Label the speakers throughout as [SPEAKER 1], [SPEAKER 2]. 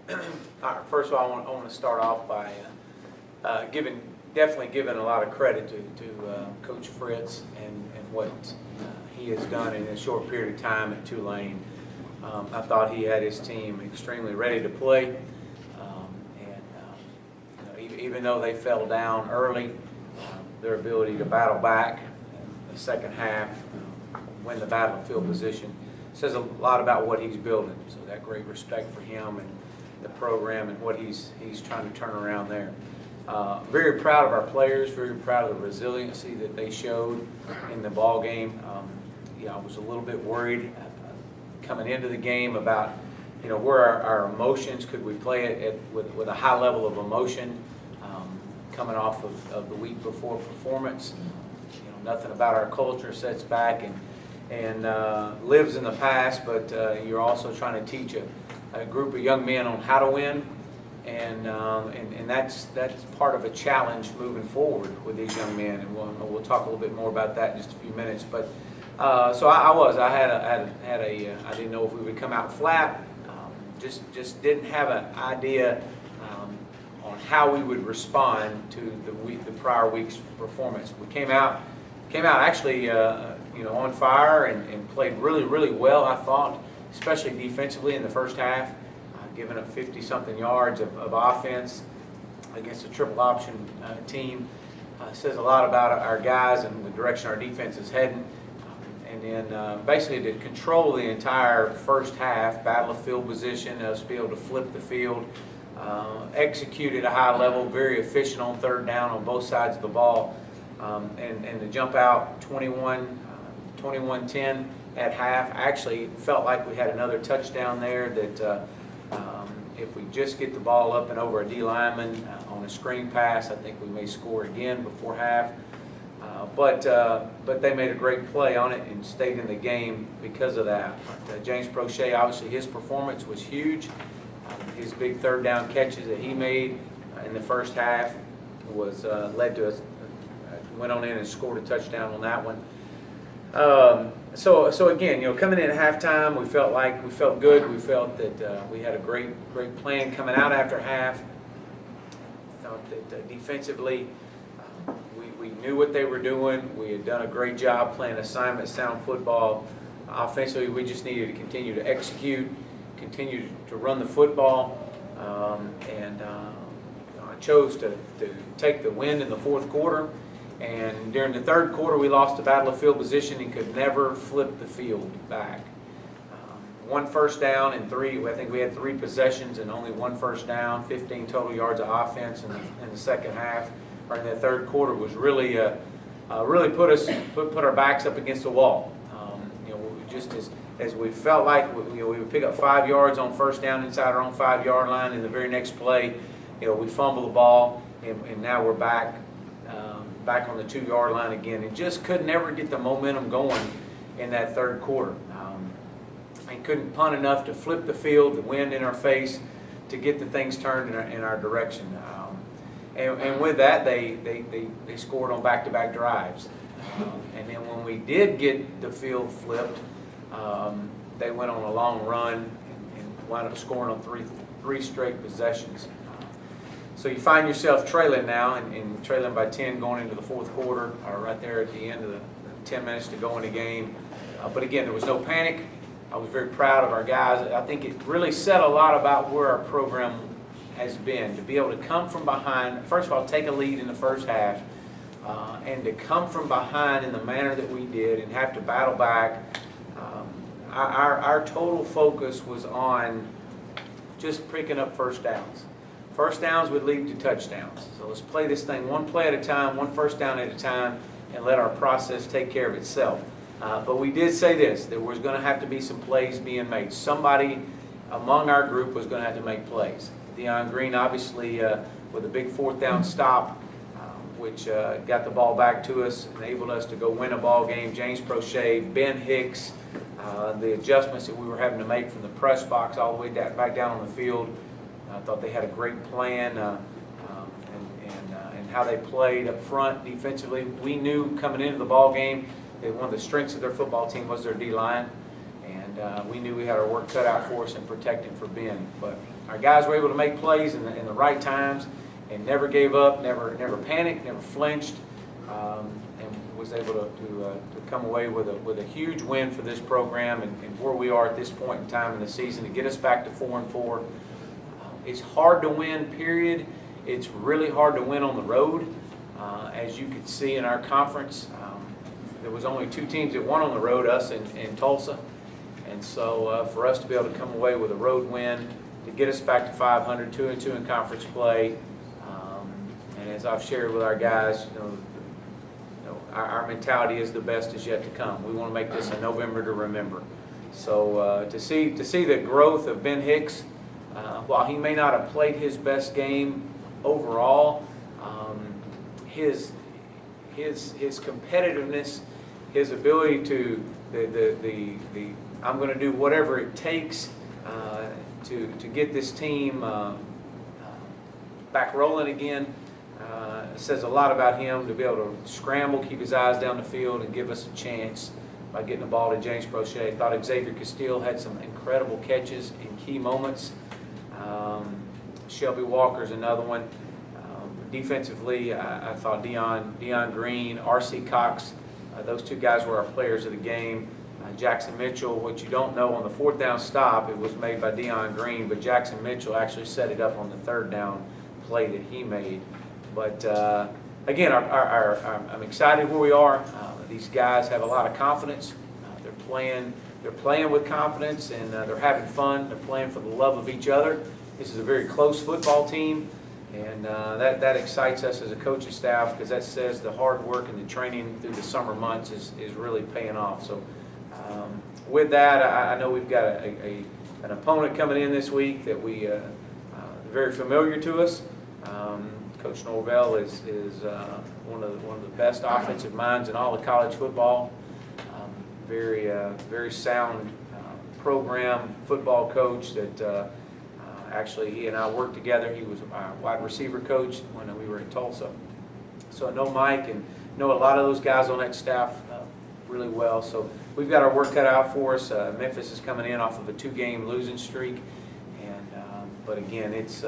[SPEAKER 1] All right, first of all, I want to start off by definitely giving a lot of credit to Coach Fritz and what he has done in a short period of time at Tulane. I thought he had his team extremely ready to play, even though they fell down early, their ability to battle back in the second half, win the battlefield position, says a lot about what he's building. So that great respect for him and the program and what he's trying to turn around there. Very proud of our players, very proud of the resiliency that they showed in the ball game. I was a little bit worried coming into the game about where our emotions, could we play it with a high level of emotion coming off of the week before performance. Nothing about our culture sets back and lives in the past, but you're also trying to teach a group of young men on how to win, and that's part of a challenge moving forward with these young men, and we'll talk a little bit more about that in just a few minutes. But so I didn't know if we would come out flat, just didn't have an idea on how we would respond to the prior week's performance. We came out actually on fire and played really well, I thought, especially defensively in the first half, giving up 50-something yards of offense against a triple option team. Says a lot about our guys and the direction our defense is heading. And then basically to control the entire first half, battle of field position, us be able to flip the field, execute at a high level, very efficient on third down on both sides of the ball, and to jump out 21-10 at half. Actually felt like we had another touchdown there that if we just get the ball up and over a D lineman on a screen pass, I think we may score again before half. But they made a great play on it and stayed in the game because of that. But, James Prochet, obviously his performance was huge. His big third down catches that he made in the first half was led to us. Went on in and scored a touchdown on that one. So again, coming in at halftime, we felt good. We felt that we had a great plan coming out after half. Thought that defensively, we knew what they were doing. We had done a great job playing assignment sound football. Offensively, we just needed to continue to execute, continue to run the football, and I chose to take the win in the fourth quarter. And during the third quarter, we lost the battle of field position and could never flip the field back. One first down and I think we had 3 possessions and only 1 first down, 15 total yards of offense in the second half, or in the third quarter, was really put our backs up against the wall. Just as we felt like we would pick up 5 yards on first down inside our own 5-yard line, and the very next play, we fumble the ball, and now we're back on the 2-yard line again, and just could never get the momentum going in that third quarter. And couldn't punt enough to flip the field, the wind in our face, to get the things turned in our direction. And with that, they scored on back-to-back drives. And then when we did get the field flipped, they went on a long run and wound up scoring on three straight possessions. So you find yourself trailing now, and trailing by 10 going into the fourth quarter, right there at the end of the 10 minutes to go in the game. But again, there was no panic. I was very proud of our guys. I think it really said a lot about where our program has been, to be able to come from behind, first of all, take a lead in the first half, and to come from behind in the manner that we did and have to battle back. Our total focus was on just picking up first downs. First downs would lead to touchdowns. So let's play this thing one play at a time, 1 first down at a time, and let our process take care of itself. But we did say this: there was going to have to be some plays being made. Somebody among our group was going to have to make plays. Deion Green, obviously, with a big 4th down stop, which got the ball back to us, enabled us to go win a ball game. James Prochet, Ben Hicks, the adjustments that we were having to make from the press box all the way back down on the field. I thought they had a great plan and how they played up front defensively. We knew coming into the ball game that one of the strengths of their football team was their D-line, and we knew we had our work cut out for us in protecting for Ben. But our guys were able to make plays in the right times and never gave up, never panicked, never flinched, and was able to come away with a huge win for this program and where we are at this point in time in the season to get us back to 4-4. It's hard to win, period. It's really hard to win on the road. As you could see in our conference, there was only 2 teams that won on the road, us and Tulsa. And so for us to be able to come away with a road win, to get us back to 500, 2-2 in conference play, and as I've shared with our guys, our mentality is the best is yet to come. We want to make this a November to remember. So to see the growth of Ben Hicks, while he may not have played his best game overall, his competitiveness, his ability to I'm going to do whatever it takes to get this team back rolling again. Says a lot about him to be able to scramble, keep his eyes down the field, and give us a chance by getting the ball to James Prochet. Thought Xavier Castile had some incredible catches in key moments. Shelby Walker's another one. Defensively, I thought Deion Green, R.C. Cox, those 2 guys were our players of the game. Jackson Mitchell, what you don't know, on the 4th down stop, it was made by Deion Green, but Jackson Mitchell actually set it up on the 3rd down play that he made. But again, I'm excited where we are. These guys have a lot of confidence. They're playing with confidence, and they're having fun. They're playing for the love of each other. This is a very close football team, and that excites us as a coaching staff, because that says the hard work and the training through the summer months is really paying off. So with that, I know we've got an opponent coming in this week that we very familiar to us. Coach Norvell is one of the best offensive minds in all of college football. Very sound program football coach that actually he and I worked together. He was our wide receiver coach when we were in Tulsa. So I know Mike and know a lot of those guys on that staff really well. So we've got our work cut out for us. Memphis is coming in off of a 2-game losing streak, and but again, it's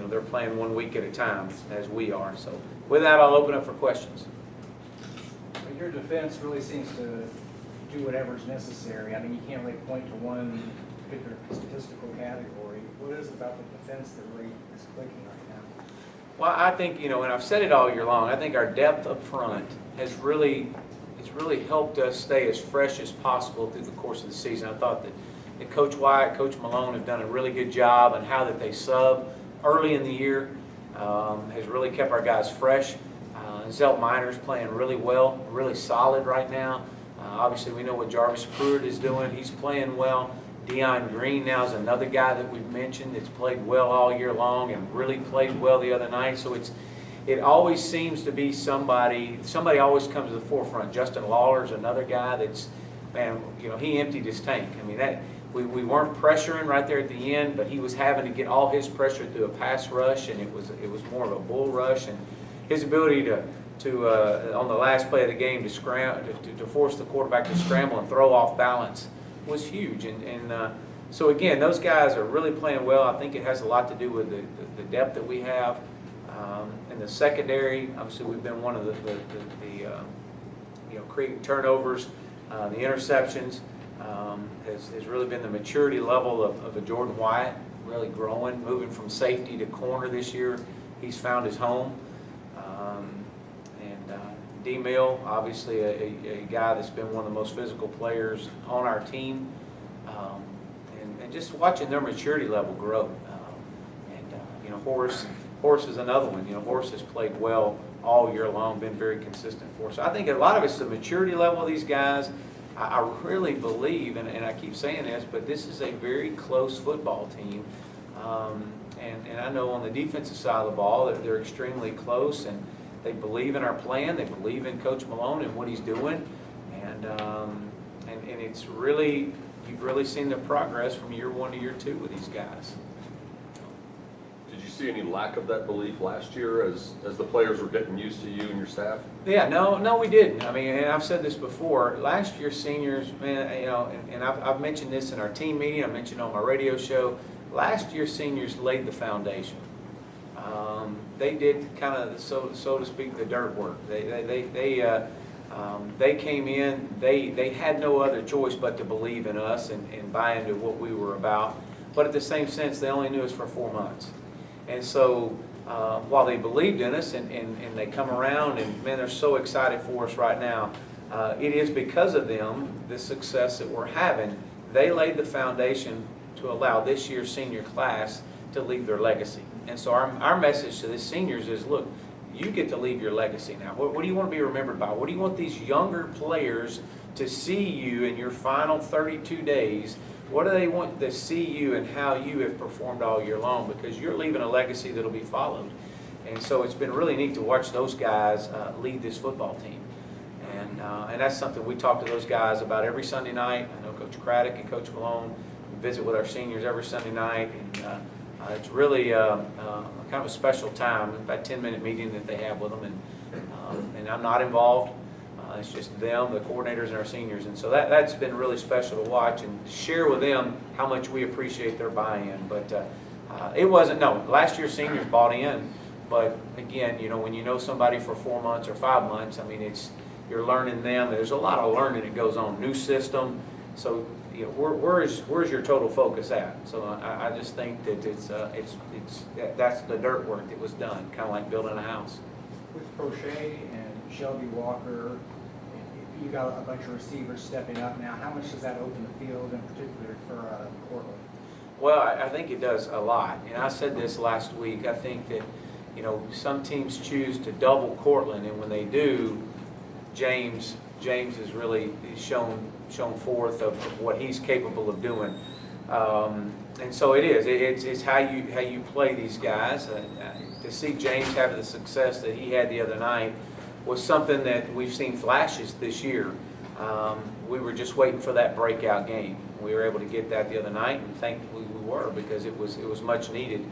[SPEAKER 1] they're playing 1 week at a time as we are. So with that, I'll open up for questions.
[SPEAKER 2] Well, your defense really seems to do whatever's necessary. I mean, you can't really point to one particular statistical category. What is it about the defense that really is clicking right now?
[SPEAKER 1] Well, I think, and I've said it all year long, I think our depth up front has really helped us stay as fresh as possible through the course of the season. I thought that Coach Wyatt, Coach Malone have done a really good job on how that they sub early in the year, has really kept our guys fresh. Zelt Minor's playing really well, really solid right now. Obviously, we know what Jarvis Pruitt is doing. He's playing well. Deion Green now is another guy that we've mentioned that's played well all year long and really played well the other night. So it always seems to be somebody always comes to the forefront. Justin Lawler's another guy that's, man, he emptied his tank. I mean, we weren't pressuring right there at the end, but he was having to get all his pressure through a pass rush, and it was more of a bull rush. And his ability to on the last play of the game to force the quarterback to scramble and throw off balance was huge. And so again, those guys are really playing well. I think it has a lot to do with the depth that we have. In the secondary, obviously we've been one of the creating turnovers, the interceptions. Has really been the maturity level of a Jordan Wyatt, really growing, moving from safety to corner this year. He's found his home. D. Mill, obviously a guy that's been one of the most physical players on our team. And just watching their maturity level grow. Horace is another one. Horace has played well all year long, been very consistent for us. So I think a lot of it's the maturity level of these guys. I really believe, and I keep saying this, but this is a very close football team. And I know on the defensive side of the ball that they're extremely close, and they believe in our plan. They believe in Coach Malone and what he's doing. And it's really, you've really seen the progress from year 1 to year 2 with these guys.
[SPEAKER 3] Did you see any lack of that belief last year as the players were getting used to you and your staff?
[SPEAKER 1] Yeah, no, we didn't. I mean, and I've said this before. Last year's seniors, man, and I've mentioned this in our team meeting. I mentioned on my radio show. last year's seniors laid the foundation. They did kind of, so to speak, the dirt work. They came in, they had no other choice but to believe in us and buy into what we were about. But at the same sense, they only knew us for 4 months. And so while they believed in us and they come around and, man, they're so excited for us right now, it is because of them, the success that we're having. They laid the foundation to allow this year's senior class to leave their legacy. And so our message to the seniors is, look, you get to leave your legacy now. What do you want to be remembered by? What do you want these younger players to see you in your final 32 days? What do they want to see you and how you have performed all year long? Because you're leaving a legacy that'll be followed. And so it's been really neat to watch those guys lead this football team. And that's something we talk to those guys about every Sunday night. I know Coach Craddock and Coach Malone visit with our seniors every Sunday night. And it's really kind of a special time, about a 10-minute meeting that they have with them. And I'm not involved. It's just them, the coordinators, and our seniors. And so that's been really special to watch and share with them how much we appreciate their buy-in. But it wasn't, no, last year's seniors bought in. But again, you know, when you know somebody for 4 months or 5 months, I mean, you're learning them. There's a lot of learning that goes on. New system. So, you know, where's your total focus at? So I just think that that's the dirt work that was done, kind of like building a house.
[SPEAKER 2] With Crochet and Shelby Walker, you got a bunch of receivers stepping up now. How much does that open the field, in particular for Cortland?
[SPEAKER 1] Well, I think it does a lot. And I said this last week. I think that, you know, some teams choose to double Cortland, and when they do, James has really shown forth of what he's capable of doing. And so it is. It's how you play these guys. To see James have the success that he had the other night was something that we've seen flashes this year. We were just waiting for that breakout game. We were able to get that the other night, and thankfully we were, because it was much needed.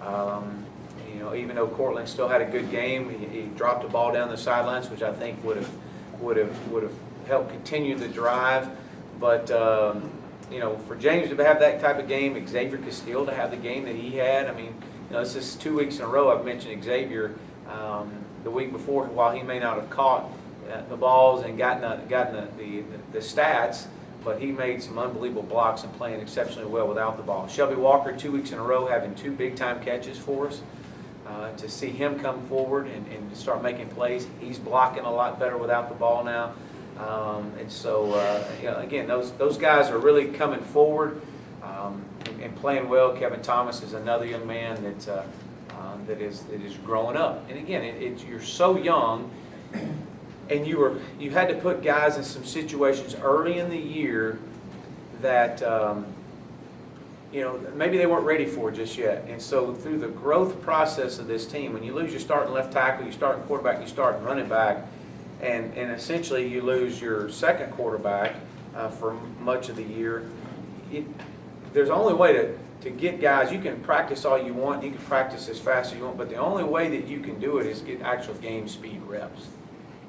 [SPEAKER 1] You know, even though Cortland still had a good game, he dropped the ball down the sidelines, which I think would have helped continue the drive. But you know, for James to have that type of game, Xavier Castile to have the game that he had, I mean, you know, this is 2 weeks in a row I've mentioned Xavier. The week before, while he may not have caught the balls and gotten the stats, but he made some unbelievable blocks and playing exceptionally well without the ball. Shelby Walker, 2 weeks in a row, having 2 big-time catches for us. To see him come forward and to start making plays, he's blocking a lot better without the ball now. And so, you know, again, those guys are really coming forward and playing well. Kevin Thomas is another young man that is growing up. And again, you're so young, and you had to put guys in some situations early in the year that you know, maybe they weren't ready for just yet. And so through the growth process of this team, when you lose your starting left tackle, you starting quarterback, you starting running back, and essentially you lose your second quarterback for much of the year, there's only way to get guys. You can practice all you want, you can practice as fast as you want, but the only way that you can do it is get actual game speed reps.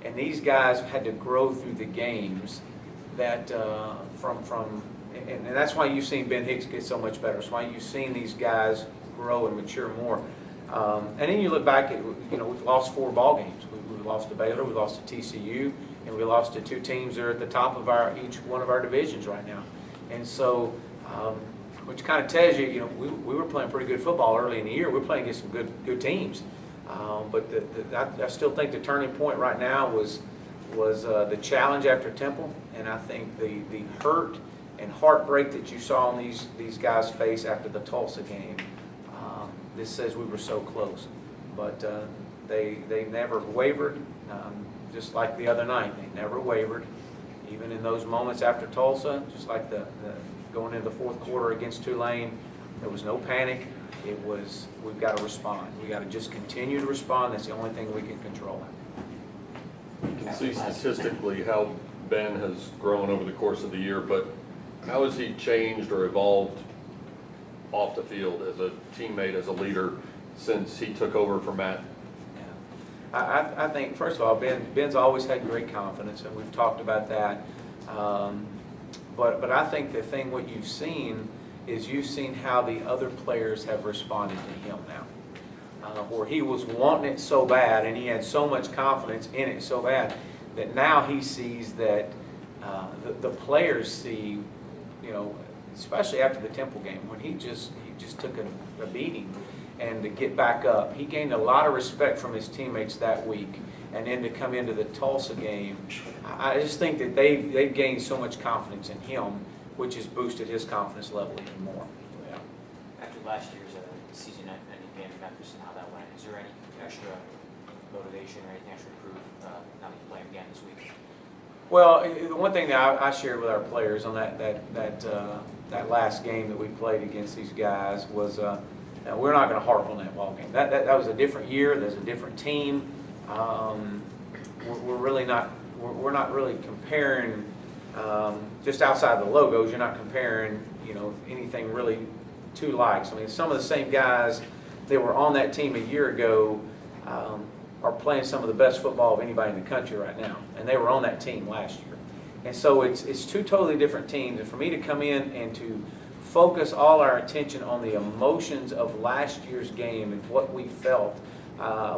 [SPEAKER 1] And these guys had to grow through the games that and that's why you've seen Ben Hicks get so much better. It's why you've seen these guys grow and mature more. And then you look back at, you know, we've lost 4 ball games. We lost to Baylor, we lost to TCU, and we lost to 2 teams that are at the top of each one of our divisions right now. And so, which kind of tells you, you know, we were playing pretty good football early in the year. We're playing against some good teams. But I still think the turning point right now was the challenge after Temple, and I think the hurt and heartbreak that you saw on these guys' face after the Tulsa game. This says we were so close, but they never wavered. Just like the other night, they never wavered, even in those moments after Tulsa. Just like the going into the fourth quarter against Tulane, there was no panic. It was, we've got to respond. We got to just continue to respond. That's the only thing we can control.
[SPEAKER 3] You can see statistically how Ben has grown over the course of the year, but how has he changed or evolved off the field as a teammate, as a leader, since he took over for Matt?
[SPEAKER 1] Yeah. I think, first of all, Ben's always had great confidence, and we've talked about that. But I think the thing, what you've seen is you've seen how the other players have responded to him now. Where he was wanting it so bad and he had so much confidence in it so bad that now he sees that the players see, you know, especially after the Temple game when he just took a beating, and to get back up, he gained a lot of respect from his teammates that week, and then to come into the Tulsa game, I just think that they've gained so much confidence in him, which has boosted his confidence level even more.
[SPEAKER 4] Yeah. After last year's season-ending game in Memphis and how that went, is there any extra motivation or anything extra to prove now that you play again this week?
[SPEAKER 1] Well, the one thing that I shared with our players on that last game that we played against these guys was we're not going to harp on that ball game. That was a different year. There's a different team. We're not really comparing just outside the logos. You're not comparing, you know, anything really two likes. I mean, some of the same guys that were on that team a year ago are playing some of the best football of anybody in the country right now, and they were on that team last year. And so it's two totally different teams, and for me to come in and to focus all our attention on the emotions of last year's game and what we felt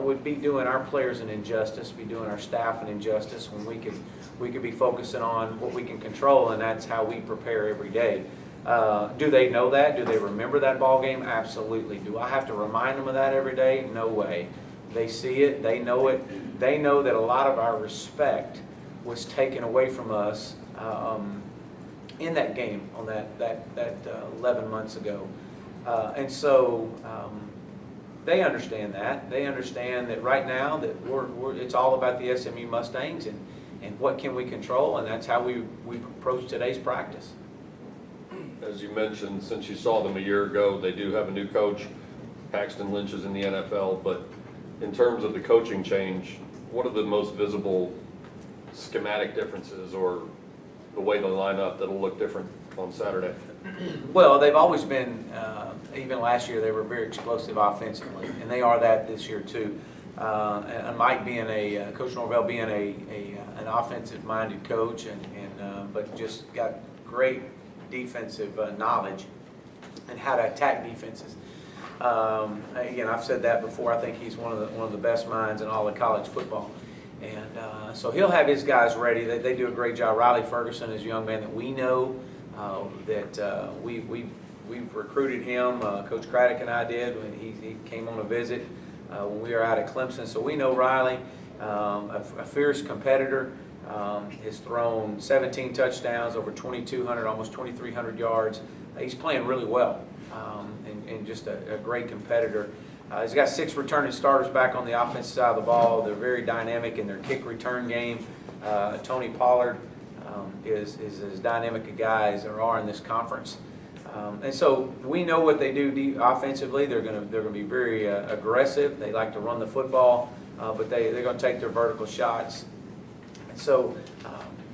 [SPEAKER 1] would be doing our players an injustice, be doing our staff an injustice, when we could be focusing on what we can control, and that's how we prepare every day. Do they know that? Do they remember that ball game? Absolutely. Do I have to remind them of that every day? No way. They see it. They know it. They know that a lot of our respect was taken away from us in that game on that 11 months ago. And so they understand that. They understand that right now that it's all about the SMU Mustangs and what can we control, and that's how we approach today's practice.
[SPEAKER 3] As you mentioned, since you saw them a year ago, they do have a new coach. Paxton Lynch is in the NFL, but in terms of the coaching change, what are the most visible schematic differences or the way they line up that'll look different on Saturday?
[SPEAKER 1] Well, they've always been, even last year, they were very explosive offensively, and they are that this year too. And Mike being Coach Norvell being an offensive-minded coach, but just got great defensive knowledge and how to attack defenses. Again, I've said that before. I think he's one of the best minds in all of college football, and so he'll have his guys ready. They do a great job. Riley Ferguson is a young man that we know that we've recruited him. Coach Craddock and I did when he came on a visit when we were out at Clemson. So we know Riley, a fierce competitor. Has thrown 17 touchdowns, over 2,200, almost 2,300 yards. He's playing really well, and just a great competitor. He's got 6 returning starters back on the offensive side of the ball. They're very dynamic in their kick return game. Tony Pollard is as dynamic a guy as there are in this conference. And so we know what they do offensively. They're going to be very aggressive. They like to run the football, but they're going to take their vertical shots. So,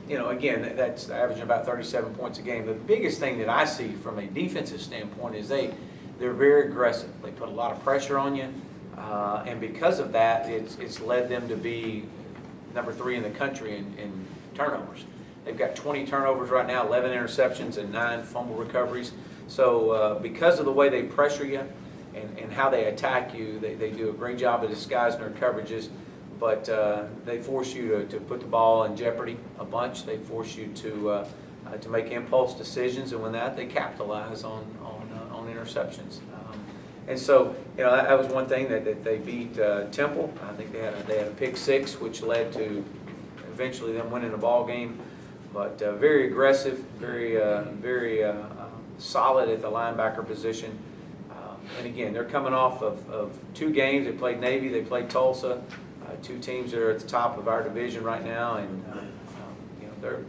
[SPEAKER 1] you know, again, that's averaging about 37 points a game. The biggest thing that I see from a defensive standpoint is they're very aggressive. They put a lot of pressure on you, and because of that, it's led them to be number 3 in the country in turnovers. They've got 20 turnovers right now, 11 interceptions, and 9 fumble recoveries. So because of the way they pressure you and how they attack you, they do a great job of disguising their coverages. But they force you to put the ball in jeopardy a bunch. They force you to make impulse decisions, and when they capitalize on interceptions. And so, you know, that was one thing that they beat Temple. I think they had a pick 6, which led to eventually them winning the ball game. But very aggressive, very solid at the linebacker position. And again, they're coming off of 2 games. They played Navy, they played Tulsa. 2 teams that are at the top of our division right now, and you know,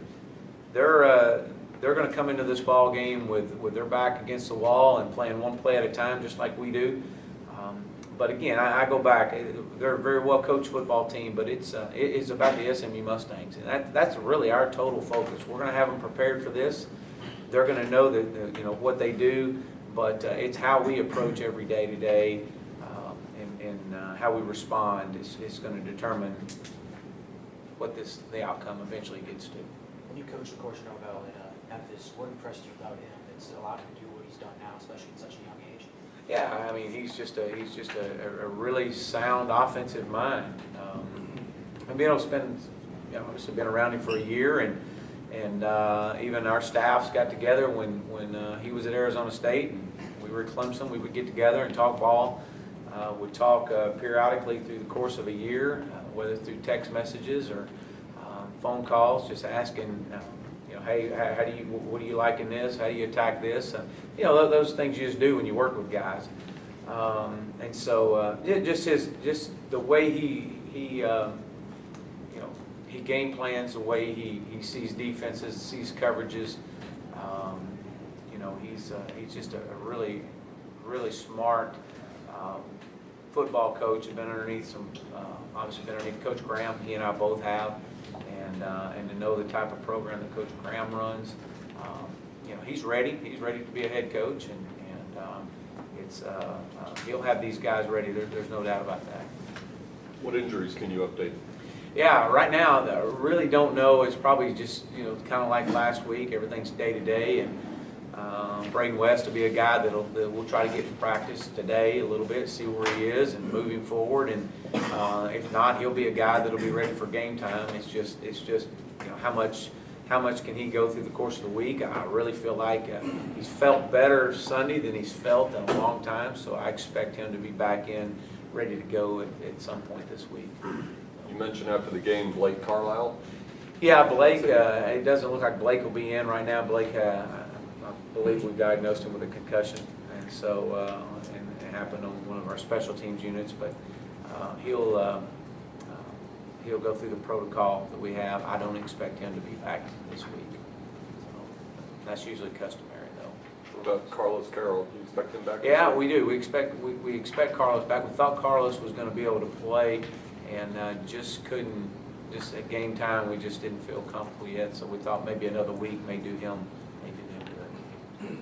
[SPEAKER 1] they're going to come into this ball game with their back against the wall and playing one play at a time, just like we do. But again, I go back. They're a very well coached football team, but it's about the SMU Mustangs, and that's really our total focus. We're going to have them prepared for this. They're going to know that you know what they do, but it's how we approach every day to day. And how we respond is going to determine what the outcome eventually gets to.
[SPEAKER 4] When you coached, of course, Norvell in Memphis. What impressed you about him that's allowed him to do what he's done now, especially at such a young age?
[SPEAKER 1] Yeah, I mean, he's just a really sound offensive mind. And being able to spend, obviously been around him for a year, and even our staffs got together when he was at Arizona State and we were at Clemson. We would get together and talk ball. Would talk periodically through the course of a year, whether through text messages or phone calls, just asking, hey, how do you, what do you like in this? How do you attack this? Those things you just do when you work with guys. And so just the way he game plans, the way he sees defenses, sees coverages. He's just a really smart football coach. Has been underneath obviously been underneath Coach Graham. He and I both have, and to know the type of program that Coach Graham runs, he's ready. He's ready to be a head coach, and he'll have these guys ready. There's no doubt about that.
[SPEAKER 3] What injuries can you update?
[SPEAKER 1] Yeah, right now, I really don't know. It's probably just, kind of like last week. Everything's day to day, and Braden West will be a guy that we'll try to get in practice today a little bit, see where he is, and moving forward. And if not, he'll be a guy that'll be ready for game time. It's just how much can he go through the course of the week? I really feel like he's felt better Sunday than he's felt in a long time. So I expect him to be back in, ready to go at some point this week.
[SPEAKER 3] You mentioned after the game Blake Carlisle.
[SPEAKER 1] Yeah, Blake, it doesn't look like Blake will be in right now. Blake, I believe we diagnosed him with a concussion, and so and it happened on one of our special teams units, but he'll go through the protocol that we have. I don't expect him to be back this week. So that's usually customary, though.
[SPEAKER 3] What about Carlos Carroll? Do you expect him back?
[SPEAKER 1] Yeah, we do. We expect Carlos back. We thought Carlos was going to be able to play, and just couldn't. Just at game time, we just didn't feel comfortable yet. So we thought maybe another week may do him good.